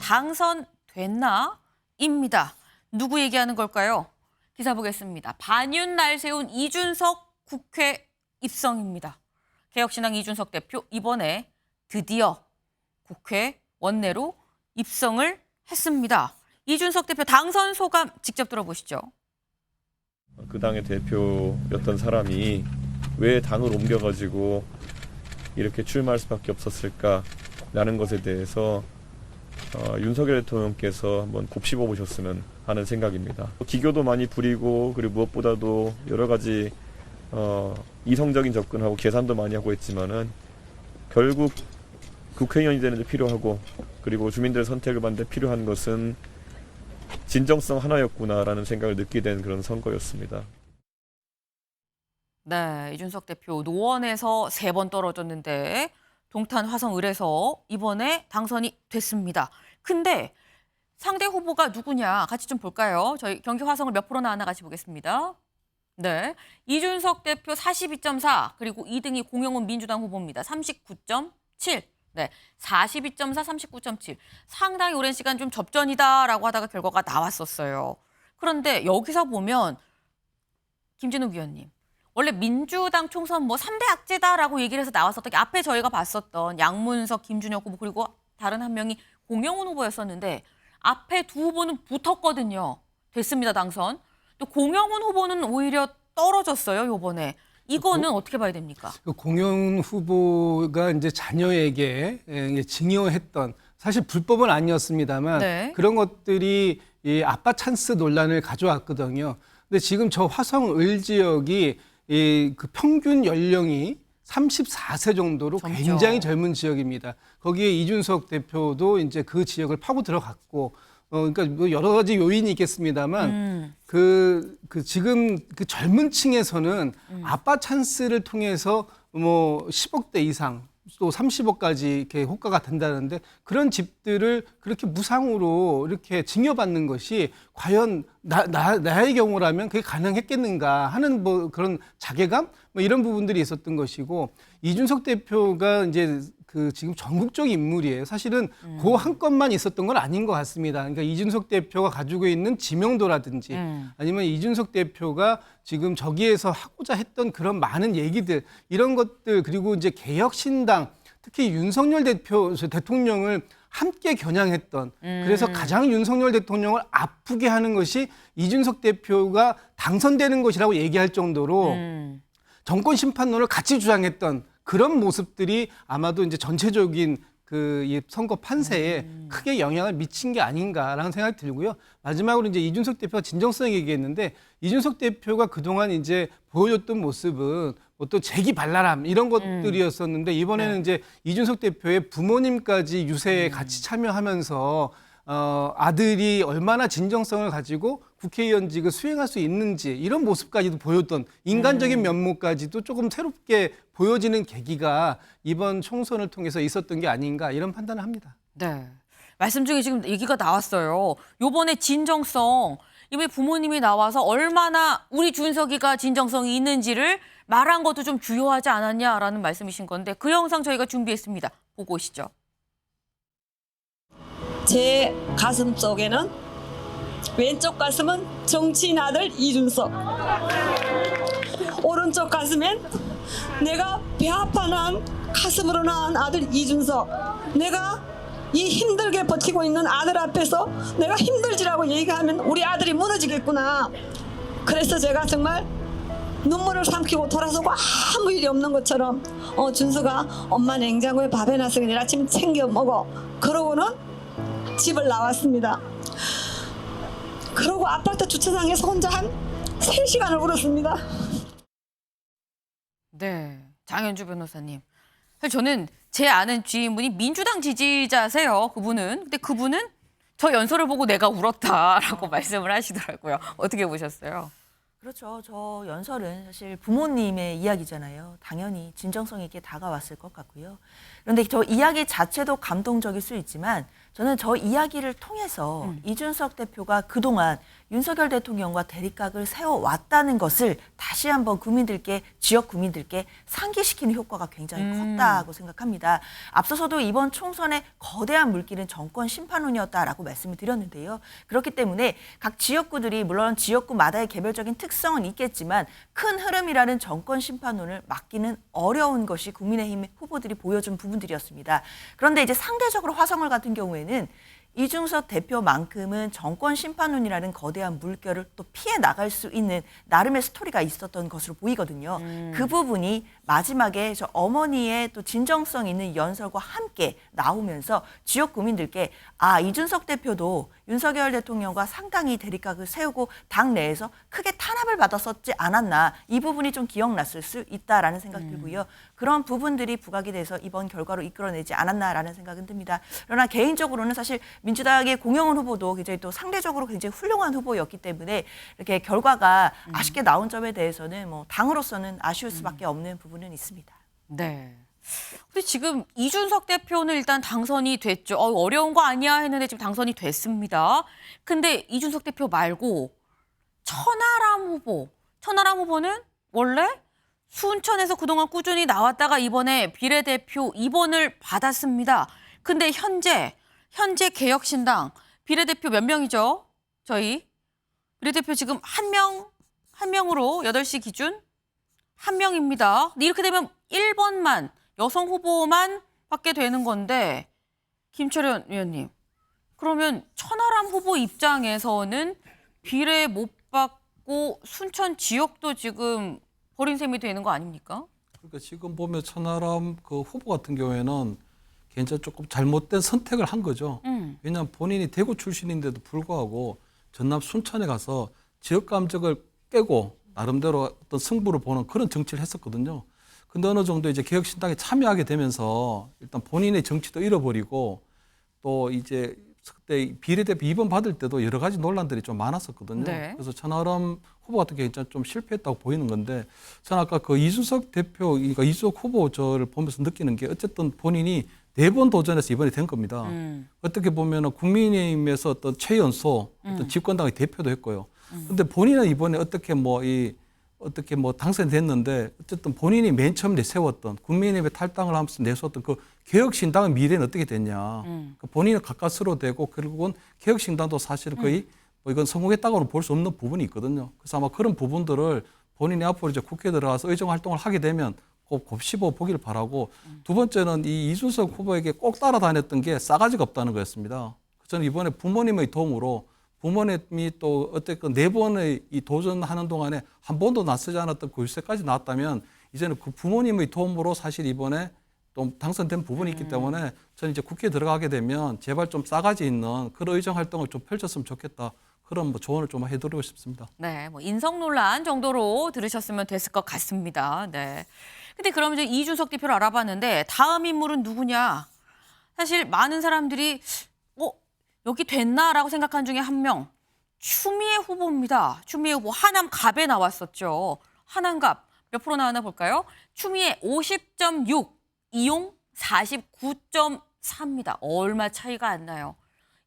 당선됐나? 입니다. 누구 얘기하는 걸까요? 기사 보겠습니다. 반윤 날 세운 이준석 국회 입성입니다. 개혁신당 이준석 대표 이번에 드디어 국회 원내로 입성을 했습니다. 이준석 대표 당선 소감 직접 들어보시죠. 그 당의 대표였던 사람이 왜 당을 옮겨가지고 이렇게 출마할 수밖에 없었을까라는 것에 대해서 윤석열 대통령께서 한번 곱씹어 보셨으면 하는 생각입니다. 기교도 많이 부리고 그리고 무엇보다도 여러 가지 이성적인 접근하고 계산도 많이 하고 했지만은 결국 국회의원이 되는 데 필요하고 그리고 주민들의 선택을 받는 데 필요한 것은 진정성 하나였구나라는 생각을 느끼게 된 그런 선거였습니다. 네, 이준석 대표 노원에서 3번 떨어졌는데 동탄 화성을에서 이번에 당선이 됐습니다. 근데 상대 후보가 누구냐 같이 좀 볼까요? 저희 경기 화성을 몇 프로 나왔나 같이 보겠습니다. 네, 이준석 대표 42.4 그리고 2등이 공영훈 민주당 후보입니다. 39.7. 네, 42.4, 39.7. 상당히 오랜 시간 좀 접전이다라고 하다가 결과가 나왔었어요. 그런데 여기서 보면 김진욱 위원님, 원래 민주당 총선 뭐 3대 악재다라고 얘기를 해서 나왔었던 게 앞에 저희가 봤었던 양문석, 김준혁 후보 그리고 다른 한 명이 공영훈 후보였었는데 앞에 두 후보는 붙었거든요. 됐습니다, 당선. 또 공영훈 후보는 오히려 떨어졌어요, 이번에. 이거는 어떻게 봐야 됩니까? 공영훈 후보가 이제 자녀에게 증여했던 사실 불법은 아니었습니다만 네. 그런 것들이 이 아빠 찬스 논란을 가져왔거든요. 근데 지금 저 화성을 지역이 그 평균 연령이 34세 정도로 젊죠. 굉장히 젊은 지역입니다. 거기에 이준석 대표도 이제 그 지역을 파고 들어갔고, 그러니까 뭐 여러 가지 요인이 있겠습니다만, 지금 그 젊은 층에서는 아빠 찬스를 통해서 뭐 10억대 이상, 또 30억까지 이렇게 호가가 된다는데 그런 집들을 그렇게 무상으로 이렇게 증여받는 것이 과연 나의 경우라면 그게 가능했겠는가 하는 뭐 그런 자괴감 뭐 이런 부분들이 있었던 것이고 이준석 대표가 이제 그 지금 전국적 인물이에요. 사실은 그 한 건만 있었던 건 아닌 것 같습니다. 그러니까 이준석 대표가 가지고 있는 지명도라든지 아니면 이준석 대표가 지금 저기에서 하고자 했던 그런 많은 얘기들 이런 것들 그리고 이제 개혁신당 특히 윤석열 대통령을 함께 겨냥했던 그래서 가장 윤석열 대통령을 아프게 하는 것이 이준석 대표가 당선되는 것이라고 얘기할 정도로 정권 심판론을 같이 주장했던 그런 모습들이 아마도 이제 전체적인 그 이 선거 판세에 크게 영향을 미친 게 아닌가라는 생각이 들고요. 마지막으로 이제 이준석 대표가 진정성 얘기했는데 이준석 대표가 그동안 이제 보여줬던 모습은 어떤 재기발랄함 이런 것들이었었는데 이번에는 이제 이준석 대표의 부모님까지 유세에 같이 참여하면서 아들이 얼마나 진정성을 가지고 국회의원직을 수행할 수 있는지 이런 모습까지도 보였던 인간적인 면모까지도 조금 새롭게 보여지는 계기가 이번 총선을 통해서 있었던 게 아닌가 이런 판단을 합니다. 네. 말씀 중에 지금 얘기가 나왔어요. 요번에 진정성, 이번에 부모님이 나와서 얼마나 우리 준석이가 진정성이 있는지를 말한 것도 좀 주요하지 않았냐라는 말씀이신 건데 그 영상 저희가 준비했습니다. 보고 오시죠. 제 가슴 속에는 왼쪽 가슴은 정치인 아들 이준석, 오른쪽 가슴엔 내가 배 아파 난 가슴으로 낳은 아들 이준석, 내가 이 힘들게 버티고 있는 아들 앞에서 내가 힘들지라고 얘기하면 우리 아들이 무너지겠구나. 그래서 제가 정말 눈물을 삼키고 돌아서고 아무 일이 없는 것처럼 준수가 엄마 냉장고에 밥 해놨으니 내일 아침 챙겨 먹어. 그러고는 집을 나왔습니다. 그러고 아파트 주차장에서 혼자 한 3시간을 울었습니다. 네, 장현주 변호사님. 사실 저는 제 아는 지인분이 민주당 지지자세요. 그분은. 근데 그분은 저 연설을 보고 내가 울었다라고 말씀을 하시더라고요. 어떻게 보셨어요? 그렇죠. 저 연설은 사실 부모님의 이야기잖아요. 당연히 진정성 있게 다가왔을 것 같고요. 그런데 저 이야기 자체도 감동적일 수 있지만 저는 저 이야기를 통해서 이준석 대표가 그동안 윤석열 대통령과 대립각을 세워왔다는 것을 다시 한번 국민들께, 지역 국민들께 상기시키는 효과가 굉장히 컸다고 생각합니다. 앞서서도 이번 총선의 거대한 물길은 정권 심판론이었다라고 말씀을 드렸는데요. 그렇기 때문에 각 지역구들이 물론 지역구마다의 개별적인 특성은 있겠지만 큰 흐름이라는 정권 심판론을 막기는 어려운 것이 국민의힘 후보들이 보여준 부분들이었습니다. 그런데 이제 상대적으로 화성을 같은 경우에는 이준석 대표만큼은 정권 심판론이라는 거대한 물결을 또 피해 나갈 수 있는 나름의 스토리가 있었던 것으로 보이거든요. 그 부분이 마지막에 저 어머니의 또 진정성 있는 연설과 함께 나오면서 지역 국민들께 아, 이준석 대표도 윤석열 대통령과 상당히 대립각을 세우고 당 내에서 크게 탄압을 받았었지 않았나, 이 부분이 좀 기억났을 수 있다라는 생각 들고요. 그런 부분들이 부각이 돼서 이번 결과로 이끌어내지 않았나라는 생각은 듭니다. 그러나 개인적으로는 사실 민주당의 공영훈 후보도 굉장히 또 상대적으로 굉장히 훌륭한 후보였기 때문에 이렇게 결과가 아쉽게 나온 점에 대해서는 뭐 당으로서는 아쉬울 수밖에 없는 부분은 있습니다. 네. 근데 지금 이준석 대표는 일단 당선이 됐죠. 어려운 거 아니야 했는데 지금 당선이 됐습니다. 근데 이준석 대표 말고 천하람 후보는 원래 순천에서 그동안 꾸준히 나왔다가 이번에 비례대표 2번을 받았습니다. 근데 현재 개혁신당 비례대표 몇 명이죠? 저희 비례대표 지금 한 명으로 8시 기준 한 명입니다. 근데 이렇게 되면 1번만 여성 후보만 받게 되는 건데 김철현 위원님, 그러면 천하람 후보 입장에서는 비례 못 받고 순천 지역도 지금 버린 셈이 되는 거 아닙니까? 그러니까 지금 보면 천하람 그 후보 같은 경우에는 굉장히 조금 잘못된 선택을 한 거죠. 왜냐하면 본인이 대구 출신인데도 불구하고 전남 순천에 가서 지역 감정을 깨고 나름대로 어떤 승부를 보는 그런 정치를 했었거든요. 근데 어느 정도 이제 개혁신당에 참여하게 되면서 일단 본인의 정치도 잃어버리고 또 이제 그때 비례대표 2번 받을 때도 여러 가지 논란들이 좀 많았었거든요. 네. 그래서 천하람 후보 같은 경우에 좀 실패했다고 보이는 건데 저는 아까 그 이준석 대표, 그러니까 이준석 후보 저를 보면서 느끼는 게 어쨌든 본인이 4번 도전해서 이번에 된 겁니다. 어떻게 보면은 국민의힘에서 어떤 최연소, 어떤 집권당의 대표도 했고요. 근데 본인은 이번에 어떻게 당선됐는데 어쨌든 본인이 맨 처음 내세웠던 국민의힘에 탈당을 하면서 내세웠던 그 개혁신당의 미래는 어떻게 됐냐. 본인은 가까스로 되고 결국은 개혁신당도 사실은 거의 뭐 이건 성공했다고는 볼 수 없는 부분이 있거든요. 그래서 아마 그런 부분들을 본인이 앞으로 이제 국회에 들어가서 의정 활동을 하게 되면 꼭 곱씹어 보기를 바라고 두 번째는 이 이준석 후보에게 꼭 따라다녔던 게 싸가지가 없다는 거였습니다. 저는 이번에 부모님의 도움으로 부모님이 또 어쨌든 4번의 이 도전하는 동안에 한 번도 낯서지 않았던 골세까지 나왔다면 이제는 그 부모님의 도움으로 사실 이번에 또 당선된 부분이 있기 때문에 저는 이제 국회에 들어가게 되면 제발 좀 싸가지 있는 그런 의정 활동을 좀 펼쳤으면 좋겠다. 그런 뭐 조언을 좀 해드리고 싶습니다. 네, 뭐 인성 논란 정도로 들으셨으면 됐을 것 같습니다. 네. 근데 그러면 이제 이준석 대표를 알아봤는데 다음 인물은 누구냐? 사실 많은 사람들이 여기 됐나라고 생각한 중에 한 명, 추미애 후보입니다. 추미애 후보 하남갑에 나왔었죠. 하남갑 몇 프로 나왔나 볼까요? 추미애 50.6, 이용 49.4입니다. 얼마 차이가 안 나요.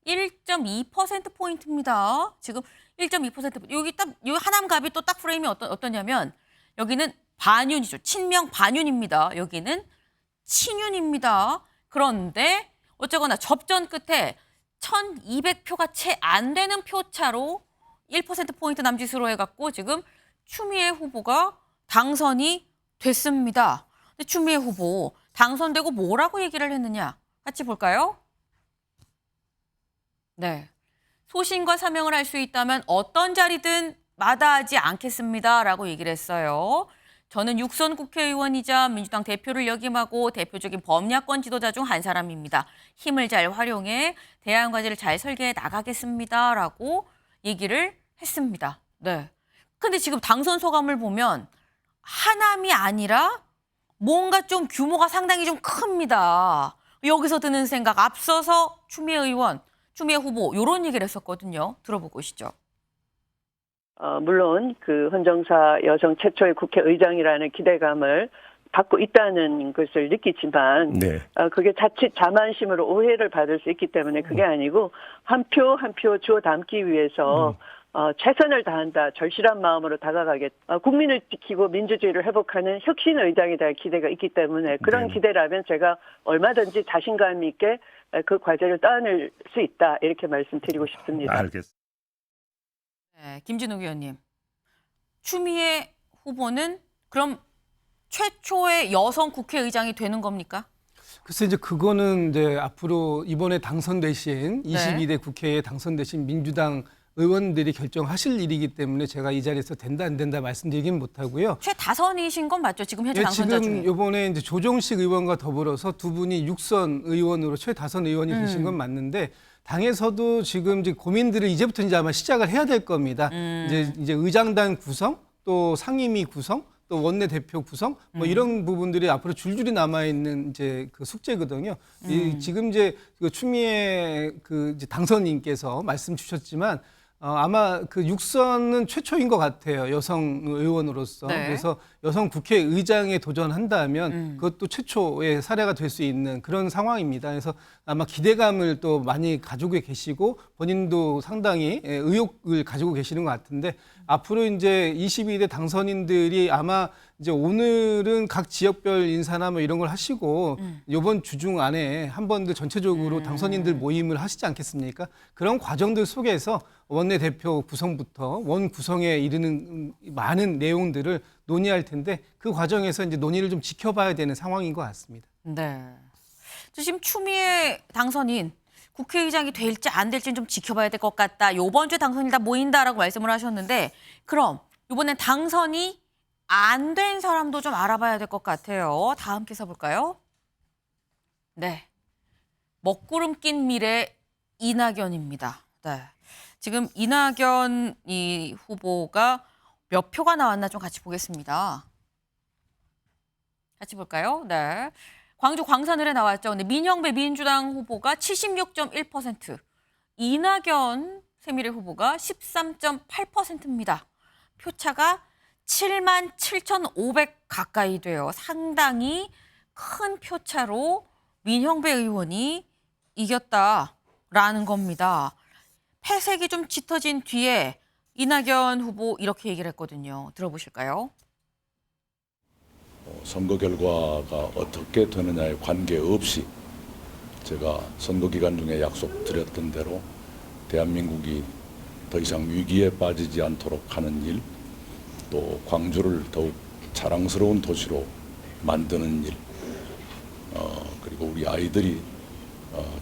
1.2%포인트입니다. 지금 1.2%. 여기 딱, 이 하남갑이 또 딱 프레임이 어떠냐면, 여기는 반윤이죠. 친명 반윤입니다. 여기는 친윤입니다. 그런데 어쩌거나 접전 끝에 1,200표가 채 안 되는 표차로 1%포인트 남짓으로 해갖고 지금 추미애 후보가 당선이 됐습니다. 근데 추미애 후보 당선되고 뭐라고 얘기를 했느냐? 같이 볼까요? 네. 소신과 사명을 할 수 있다면 어떤 자리든 마다하지 않겠습니다라고 얘기를 했어요. 저는 육선 국회의원이자 민주당 대표를 역임하고 대표적인 범야권 지도자 중 한 사람입니다. 힘을 잘 활용해 대안 과제를 잘 설계해 나가겠습니다라고 얘기를 했습니다. 네. 근데 지금 당선 소감을 보면 하남이 아니라 뭔가 좀 규모가 상당히 좀 큽니다. 여기서 드는 생각, 앞서서 추미애 의원, 추미애 후보 이런 얘기를 했었거든요. 들어보고 오시죠. 물론 그 헌정사 여성 최초의 국회의장이라는 기대감을 받고 있다는 것을 느끼지만 네. 그게 자칫 자만심으로 오해를 받을 수 있기 때문에 그게 아니고 한 표 한 표 주워 담기 위해서 최선을 다한다, 절실한 마음으로 다가가겠다. 국민을 지키고 민주주의를 회복하는 혁신의장에 대한 기대가 있기 때문에 그런 네. 기대라면 제가 얼마든지 자신감 있게 그 과제를 떠안을 수 있다, 이렇게 말씀드리고 싶습니다. 알겠습니다. 네, 김진욱 의원님. 추미애 후보는 그럼 최초의 여성 국회의장이 되는 겁니까? 글쎄 이제 그거는 이제 앞으로 이번에 당선되신 네. 22대 국회에 당선되신 민주당 의원들이 결정하실 일이기 때문에 제가 이 자리에서 된다 안 된다 말씀드리긴 못하고요. 최다선이신 건 맞죠? 지금 현재 예, 당선자 지금 중에. 이번에 이제 조정식 의원과 더불어서 두 분이 6선 의원으로 최다선 의원이 되신 건 맞는데 당에서도 지금 이제 고민들을 이제부터 이제 아마 시작을 해야 될 겁니다. 이제 의장단 구성, 또 상임위 구성, 또 원내대표 구성, 뭐 이런 부분들이 앞으로 줄줄이 남아 있는 이제 그 숙제거든요. 지금 이제 그 추미애 그 이제 당선인께서 말씀 주셨지만 아마 그 6선은 최초인 것 같아요. 여성 의원으로서. 네. 그래서 여성 국회의장에 도전한다면 그것도 최초의 사례가 될 수 있는 그런 상황입니다. 그래서 아마 기대감을 또 많이 가지고 계시고 본인도 상당히 의욕을 가지고 계시는 것 같은데 앞으로 이제 22대 당선인들이 아마 이제 오늘은 각 지역별 인사나 뭐 이런 걸 하시고 이번 주중 안에 한 번 더 전체적으로 당선인들 모임을 하시지 않겠습니까? 그런 과정들 속에서 원내대표 구성부터 원 구성에 이르는 많은 내용들을 논의할 텐데 그 과정에서 이제 논의를 좀 지켜봐야 되는 상황인 것 같습니다. 네. 지금 추미애 당선인 국회의장이 될지 안 될지는 좀 지켜봐야 될 것 같다. 요번 주에 당선인 다 모인다라고 말씀을 하셨는데 그럼 이번엔 당선이 안 된 사람도 좀 알아봐야 될 것 같아요. 다음 기사 볼까요? 네. 먹구름 낀 미래 이낙연입니다. 네. 지금 이낙연 이 후보가 몇 표가 나왔나 좀 같이 보겠습니다. 같이 볼까요? 네. 광주 광산을에 나왔죠. 근데 민형배 민주당 후보가 76.1%, 이낙연 새미래 후보가 13.8%입니다. 표차가 77,500 가까이 돼요. 상당히 큰 표차로 민형배 의원이 이겼다라는 겁니다. 패색이 좀 짙어진 뒤에 이낙연 후보 이렇게 얘기를 했거든요. 들어보실까요? 선거 결과가 어떻게 되느냐에 관계없이 제가 선거 기간 중에 약속드렸던 대로 대한민국이 더 이상 위기에 빠지지 않도록 하는 일, 또 광주를 더욱 자랑스러운 도시로 만드는 일, 그리고 우리 아이들이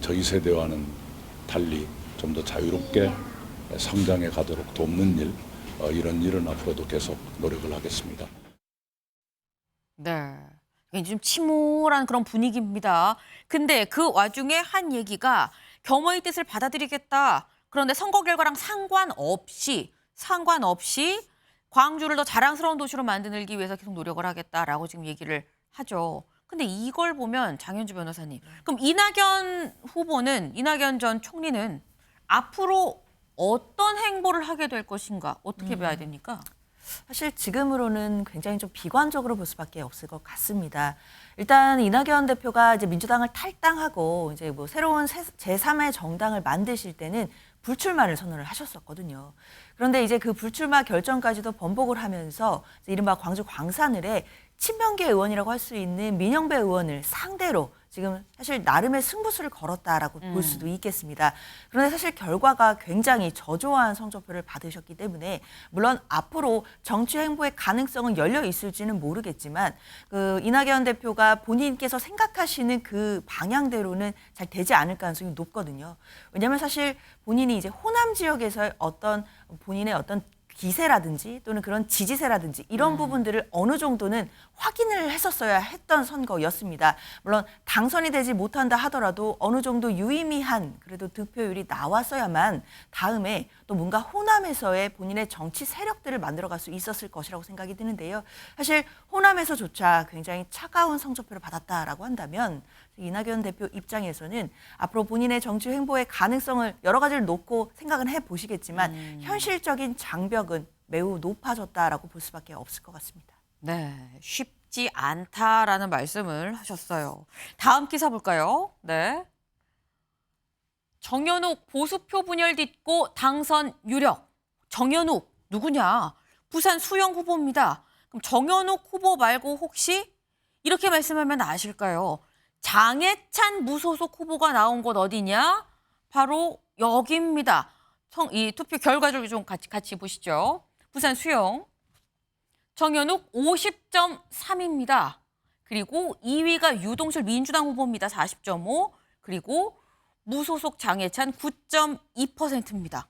저희 세대와는 달리 좀 더 자유롭게 성장해 가도록 돕는 일, 이런 일은 앞으로도 계속 노력을 하겠습니다. 네. 이게 좀 침울한 그런 분위기입니다. 근데 그 와중에 한 얘기가 겸허의 뜻을 받아들이겠다. 그런데 선거 결과랑 상관없이 광주를 더 자랑스러운 도시로 만들기 위해서 계속 노력을 하겠다라고 지금 얘기를 하죠. 근데 이걸 보면 장현주 변호사님, 그럼 이낙연 후보는, 이낙연 전 총리는 앞으로 어떤 행보를 하게 될 것인가? 어떻게 봐야 됩니까? 사실 지금으로는 굉장히 좀 비관적으로 볼 수밖에 없을 것 같습니다. 일단 이낙연 대표가 이제 민주당을 탈당하고 이제 뭐 새로운 제3의 정당을 만드실 때는 불출마를 선언을 하셨었거든요. 그런데 이제 그 불출마 결정까지도 번복을 하면서 이른바 광주 광산을에 친명계 의원이라고 할 수 있는 민형배 의원을 상대로 지금 사실 나름의 승부수를 걸었다라고 볼 수도 있겠습니다. 그런데 사실 결과가 굉장히 저조한 성적표를 받으셨기 때문에 물론 앞으로 정치 행보의 가능성은 열려 있을지는 모르겠지만 그 이낙연 대표가 본인께서 생각하시는 그 방향대로는 잘 되지 않을 가능성이 높거든요. 왜냐하면 사실 본인이 이제 호남 지역에서의 어떤 본인의 어떤 기세라든지 또는 그런 지지세라든지 이런 부분들을 어느 정도는 확인을 했었어야 했던 선거였습니다. 물론 당선이 되지 못한다 하더라도 어느 정도 유의미한 그래도 득표율이 나왔어야만 다음에 또 뭔가 호남에서의 본인의 정치 세력들을 만들어갈 수 있었을 것이라고 생각이 드는데요. 사실 호남에서조차 굉장히 차가운 성적표를 받았다라고 한다면 이낙연 대표 입장에서는 앞으로 본인의 정치 행보의 가능성을 여러 가지를 놓고 생각은 해보시겠지만 현실적인 장벽은 매우 높아졌다라고 볼 수밖에 없을 것 같습니다. 네, 쉽지 쉽지 않다라는 말씀을 하셨어요. 다음 기사 볼까요? 네. 정연욱 보수표 분열 딛고 당선 유력. 정연욱 누구냐? 부산 수영 후보입니다. 그럼 정연욱 후보 말고 혹시 이렇게 말씀하면 아실까요? 장해찬 무소속 후보가 나온 곳 어디냐? 바로 여기입니다. 이 투표 결과를 좀 같이 보시죠. 부산 수영. 정연욱 50.3입니다. 그리고 2위가 유동술 민주당 후보입니다. 40.5. 그리고 무소속 장해찬 9.2%입니다.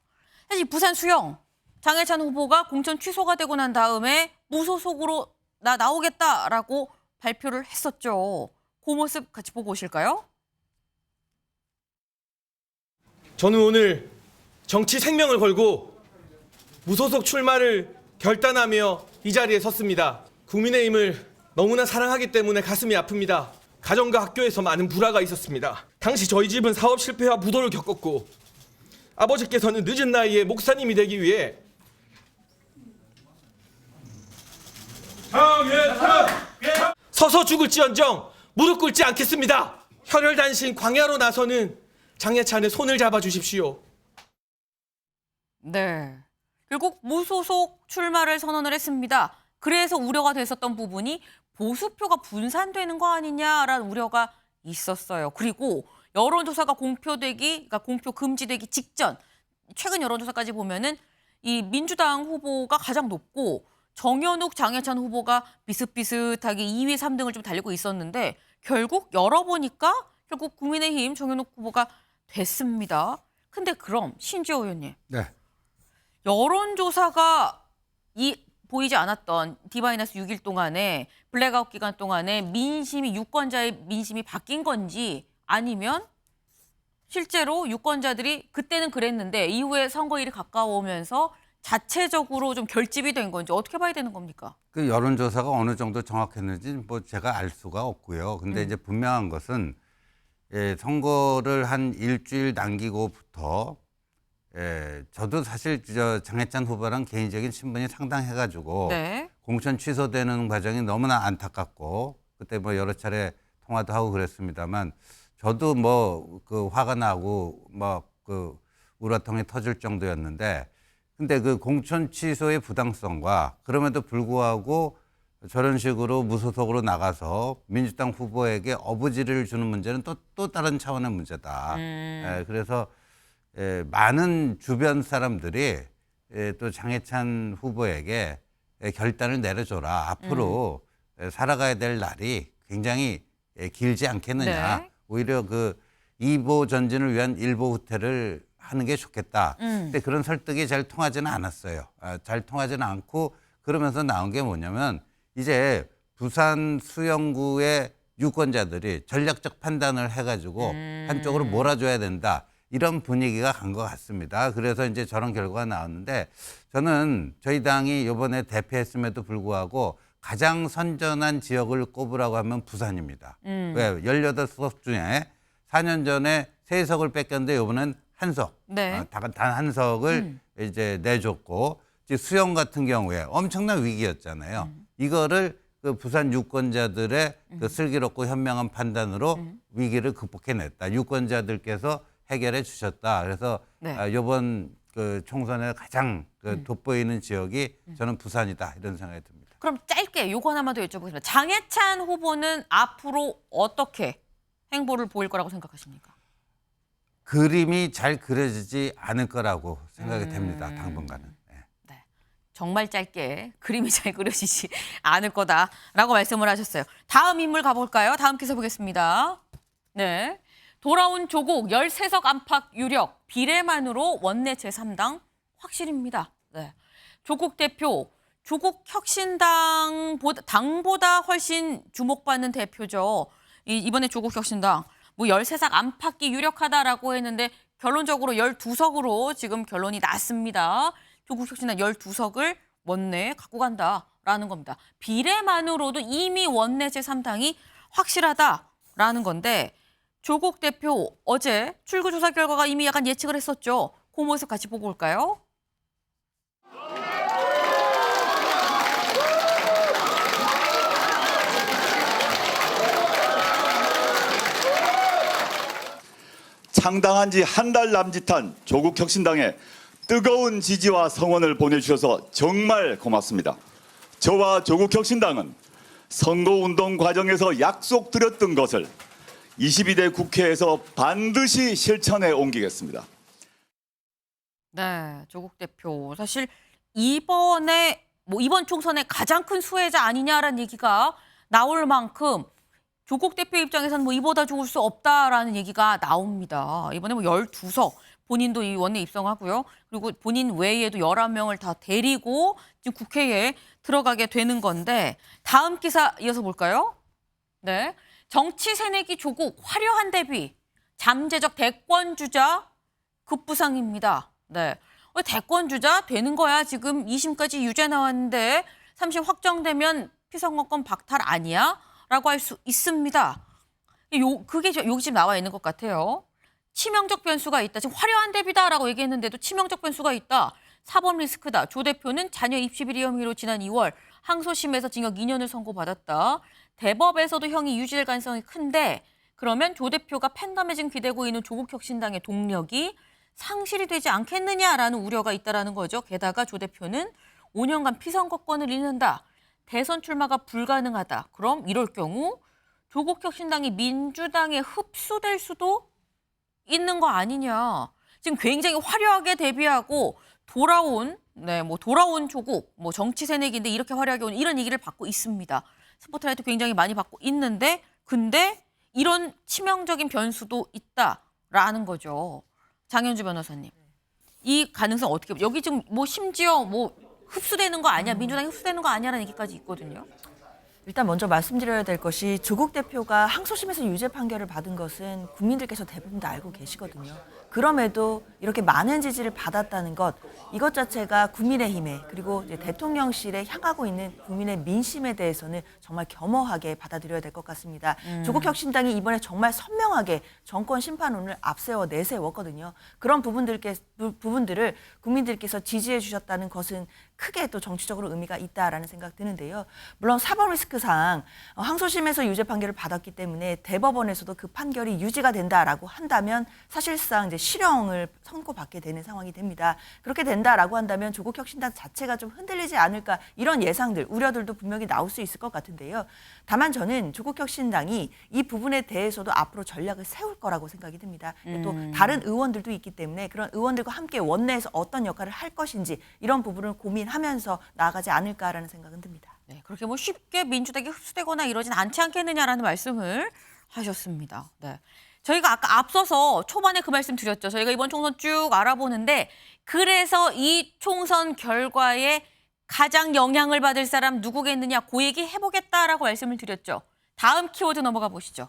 사실 부산 수영 장해찬 후보가 공천 취소가 되고 난 다음에 무소속으로 나오겠다라고 발표를 했었죠. 그 모습 같이 보고 오실까요? 저는 오늘 정치 생명을 걸고 무소속 출마를 결단하며 이 자리에 섰습니다. 국민의힘을 너무나 사랑하기 때문에 가슴이 아픕니다. 가정과 학교에서 많은 불화가 있었습니다. 당시 저희 집은 사업 실패와 부도를 겪었고 아버지께서는 늦은 나이에 목사님이 되기 위해 서서 죽을지언정 무릎 꿇지 않겠습니다. 혈혈단신 광야로 나서는 장해찬의 손을 잡아주십시오. 네. 결국 무소속 출마를 선언을 했습니다. 그래서 우려가 됐었던 부분이 보수표가 분산되는 거 아니냐라는 우려가 있었어요. 그리고 여론조사가 그러니까 공표 금지되기 직전, 최근 여론조사까지 보면은 이 민주당 후보가 가장 높고 정연욱, 장해찬 후보가 비슷비슷하게 2위, 3등을 좀 달리고 있었는데 결국 열어보니까 결국 국민의힘 정연욱 후보가 됐습니다. 근데 그럼 신지호 의원님. 네. 여론조사가 보이지 않았던 D-6일 동안에 블랙아웃 기간 동안에 유권자의 민심이 바뀐 건지 아니면 실제로 유권자들이 그때는 그랬는데 이후에 선거일이 가까워오면서 자체적으로 좀 결집이 된 건지 어떻게 봐야 되는 겁니까? 그 여론조사가 어느 정도 정확했는지 뭐 제가 알 수가 없고요. 근데 이제 분명한 것은 선거를 한 일주일 남기고부터 저도 사실 장해찬 후보랑 개인적인 친분이 상당해가지고 네. 공천 취소되는 과정이 너무나 안타깝고 그때 뭐 여러 차례 통화도 하고 그랬습니다만 저도 뭐 그 화가 나고 뭐 그 우라통이 터질 정도였는데 근데 그 공천 취소의 부당성과 그럼에도 불구하고 저런 식으로 무소속으로 나가서 민주당 후보에게 어부지를 주는 문제는 또 다른 차원의 문제다. 그래서 많은 주변 사람들이 또 장해찬 후보에게 결단을 내려줘라. 앞으로 살아가야 될 날이 굉장히 길지 않겠느냐. 네. 오히려 그 2보 전진을 위한 1보 후퇴를 하는 게 좋겠다. 근데 그런 설득이 잘 통하지는 않았어요. 잘 통하지는 않고 그러면서 나온 게 뭐냐면 이제 부산 수영구의 유권자들이 전략적 판단을 해가지고 한쪽으로 몰아줘야 된다. 이런 분위기가 간 것 같습니다. 그래서 이제 저런 결과가 나왔는데 저는 저희 당이 이번에 대패했음에도 불구하고 가장 선전한 지역을 꼽으라고 하면 부산입니다. 왜? 18석 중에 4년 전에 3석을 뺏겼는데 이번엔 한 석, 네. 단 한 석을 이제 내줬고 수영 같은 경우에 엄청난 위기였잖아요. 이거를 그 부산 유권자들의 그 슬기롭고 현명한 판단으로 위기를 극복해냈다. 유권자들께서 해결해 주셨다. 그래서 네. 이번 그 총선에 가장 그 돋보이는 지역이 저는 부산이다 이런 생각이 듭니다. 그럼 짧게 요거 하나만 더 여쭤보겠습니다. 장해찬 후보는 앞으로 어떻게 행보를 보일 거라고 생각하십니까? 그림이 잘 그려지지 않을 거라고 생각이 됩니다. 당분간은. 네. 정말 짧게 그림이 잘 그려지지 않을 거다라고 말씀을 하셨어요. 다음 인물 가볼까요? 다음 기사 보겠습니다. 네. 돌아온 조국 13석 안팎 유력 비례만으로 원내 제3당 확실입니다. 네. 조국 대표, 조국 혁신당보다 훨씬 주목받는 대표죠. 이번에 조국 혁신당 뭐 13석 안팎이 유력하다라고 했는데 결론적으로 12석으로 지금 결론이 났습니다. 조국 혁신당 12석을 원내에 갖고 간다라는 겁니다. 비례만으로도 이미 원내 제3당이 확실하다라는 건데 조국 대표 어제 출구조사 결과가 이미 약간 예측을 했었죠. 그 모습 같이 보고 올까요? 창당한 지 한 달 남짓한 조국혁신당에 뜨거운 지지와 성원을 보내주셔서 정말 고맙습니다. 저와 조국혁신당은 선거운동 과정에서 약속드렸던 것을 22대 국회에서 반드시 실천해 옮기겠습니다. 네, 조국 대표 사실 이번에 이번 총선의 가장 큰 수혜자 아니냐라는 얘기가 나올 만큼 조국 대표 입장에서는 이보다 좋을 수 없다라는 얘기가 나옵니다. 이번에 12석 본인도 이 원내 입성하고요. 그리고 본인 외에도 11명을 다 데리고 지금 국회에 들어가게 되는 건데 다음 기사 이어서 볼까요? 네, 정치 새내기 조국 화려한 데뷔 잠재적 대권 주자 급부상입니다. 네, 대권 주자 되는 거야. 지금 2심까지 유죄 나왔는데 3심 확정되면 피선거권 박탈 아니야? 라고 할 수 있습니다. 그게 여기 지금 나와 있는 것 같아요. 치명적 변수가 있다. 지금 화려한 데뷔다라고 얘기했는데도 치명적 변수가 있다. 사법 리스크다. 조 대표는 자녀 입시 비리 혐의로 지난 2월 항소심에서 징역 2년을 선고받았다. 대법에서도 형이 유지될 가능성이 큰데 그러면 조 대표가 팬덤에 지금 기대고 있는 조국혁신당의 동력이 상실이 되지 않겠느냐라는 우려가 있다라는 거죠. 게다가 조 대표는 5년간 피선거권을 잃는다. 대선 출마가 불가능하다. 그럼 이럴 경우 조국혁신당이 민주당에 흡수될 수도 있는 거 아니냐. 지금 굉장히 화려하게 데뷔하고 돌아온 조국, 정치 새내기인데 이렇게 화려하게 온 이런 얘기를 받고 있습니다. 스포트라이트 굉장히 많이 받고 있는데 근데 이런 치명적인 변수도 있다라는 거죠. 장현주 변호사님. 이 가능성 어떻게 봐요? 여기 지금 심지어 흡수되는 거 아니야, 민주당이 흡수되는 거 아니야라는 얘기까지 있거든요. 일단 먼저 말씀드려야 될 것이 조국 대표가 항소심에서 유죄 판결을 받은 것은 국민들께서 대부분 다 알고 계시거든요. 그럼에도 이렇게 많은 지지를 받았다는 것, 이것 자체가 국민의힘에 그리고 이제 대통령실에 향하고 있는 국민의 민심에 대해서는 정말 겸허하게 받아들여야 될 것 같습니다. 조국혁신당이 이번에 정말 선명하게 정권 심판론을 앞세워 내세웠거든요. 그런 부분들을 국민들께서 지지해 주셨다는 것은 크게 또 정치적으로 의미가 있다라는 생각 드는데요. 물론 사법 리스크상 항소심에서 유죄 판결을 받았기 때문에 대법원에서도 그 판결이 유지가 된다라고 한다면 사실상 이제 실형을 선고받게 되는 상황이 됩니다. 그렇게 된다라고 한다면 조국혁신당 자체가 좀 흔들리지 않을까 이런 예상들, 우려들도 분명히 나올 수 있을 것 같은데요. 다만 저는 조국혁신당이 이 부분에 대해서도 앞으로 전략을 세울 거라고 생각이 듭니다. 또 다른 의원들도 있기 때문에 그런 의원들과 함께 원내에서 어떤 역할을 할 것인지 이런 부분을 고민하면서 나아가지 않을까라는 생각은 듭니다. 네, 그렇게 쉽게 민주당이 흡수되거나 이러진 않지 않겠느냐라는 말씀을 하셨습니다. 네. 저희가 아까 앞서서 초반에 그 말씀 드렸죠. 저희가 이번 총선 쭉 알아보는데 그래서 이 총선 결과에 가장 영향을 받을 사람 누구겠느냐 그 얘기 해보겠다라고 말씀을 드렸죠. 다음 키워드 넘어가 보시죠.